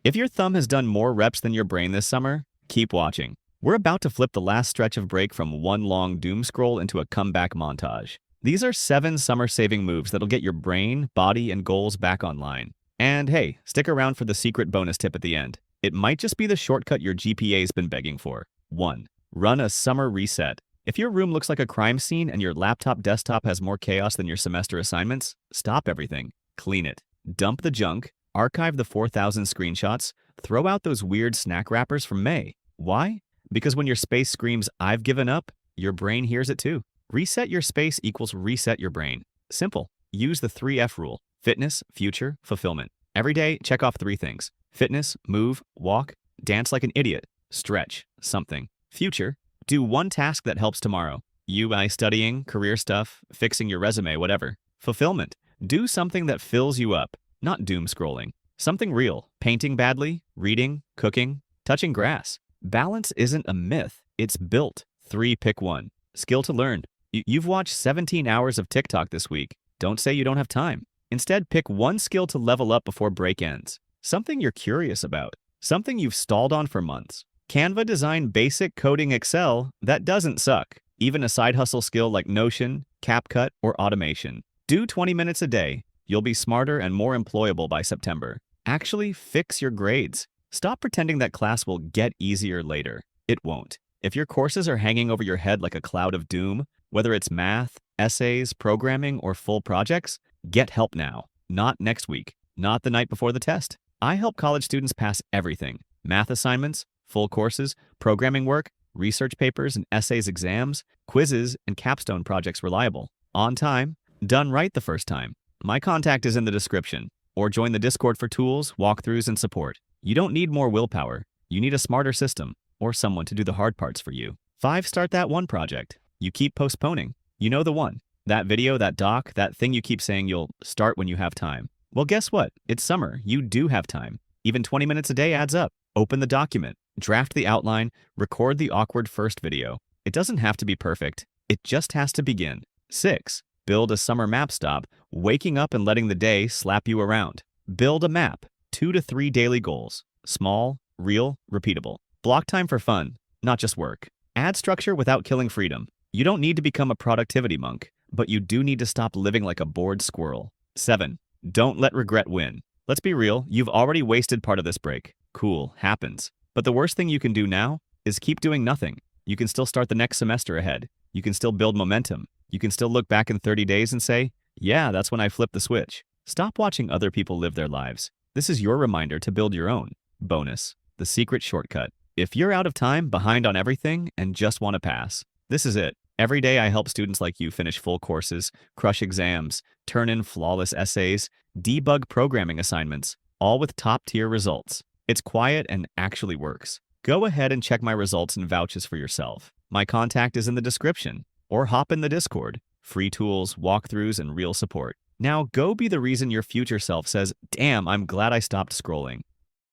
If your thumb has done more reps than your brain this summer, keep watching. We're about to flip the last stretch of break from one long doom scroll into a comeback montage. These are 7 summer-saving moves that'll get your brain, body, and goals back online. And hey, stick around for the secret bonus tip at the end. It might just be the shortcut your GPA's been begging for. 1. Run a summer reset. If your room looks like a crime scene and your laptop desktop has more chaos than your semester assignments, stop everything. Clean it. Dump the junk. Archive the 4,000 screenshots. Throw out those weird snack wrappers from May. Why? Because when your space screams, "I've given up," your brain hears it too. Reset your space equals reset your brain. Simple. Use the 3F rule. Fitness, future, fulfillment. Every day, check off 3 things. Fitness, move, walk, dance like an idiot, stretch, something. Future, do 1 task that helps tomorrow. UI studying, career stuff, fixing your resume, whatever. Fulfillment, do something that fills you up, not doom scrolling. Something real, painting badly, reading, cooking, touching grass. Balance isn't a myth, it's built. 3, pick 1. Skill to learn. You've watched 17 hours of TikTok this week. Don't say you don't have time. Instead, pick 1 skill to level up before break ends. Something you're curious about. Something you've stalled on for months. Canva design basic coding Excel that doesn't suck. Even a side hustle skill like Notion, CapCut, or automation. Do 20 minutes a day. You'll be smarter and more employable by September. Actually, fix your grades. Stop pretending that class will get easier later. It won't. If your courses are hanging over your head like a cloud of doom, whether it's math, essays, programming, or full projects, get help now. Not next week. Not the night before the test. I help college students pass everything. Math assignments, full courses, programming work, research papers and essays exams, quizzes, and capstone projects reliable. On time, done right the first time. My contact is in the description. Or join the Discord for tools, walkthroughs, and support. You don't need more willpower. You need a smarter system, or someone to do the hard parts for you. 5, start that one project. You keep postponing. You know the one. That video, that doc, that thing you keep saying you'll start when you have time. Well, guess what? It's summer. You do have time. Even 20 minutes a day adds up. Open the document, draft the outline, record the awkward first video. It doesn't have to be perfect. It just has to begin. 6, build a summer map stop, waking up and letting the day slap you around. Build a map. 2 to 3 daily goals. Small, real, repeatable. Block time for fun, not just work. Add structure without killing freedom. You don't need to become a productivity monk, but you do need to stop living like a bored squirrel. 7, don't let regret win. Let's be real, you've already wasted part of this break. Cool, happens. But the worst thing you can do now is keep doing nothing. You can still start the next semester ahead. You can still build momentum. You can still look back in 30 days and say, yeah, that's when I flipped the switch. Stop watching other people live their lives. This is your reminder to build your own. Bonus, the secret shortcut. If you're out of time, behind on everything, and just want to pass, this is it. Every day I help students like you finish full courses, crush exams, turn in flawless essays, debug programming assignments, all with top-tier results. It's quiet and actually works. Go ahead and check my results and vouches for yourself. My contact is in the description, or hop in the Discord. Free tools, walkthroughs, and real support. Now go be the reason your future self says, damn, I'm glad I stopped scrolling.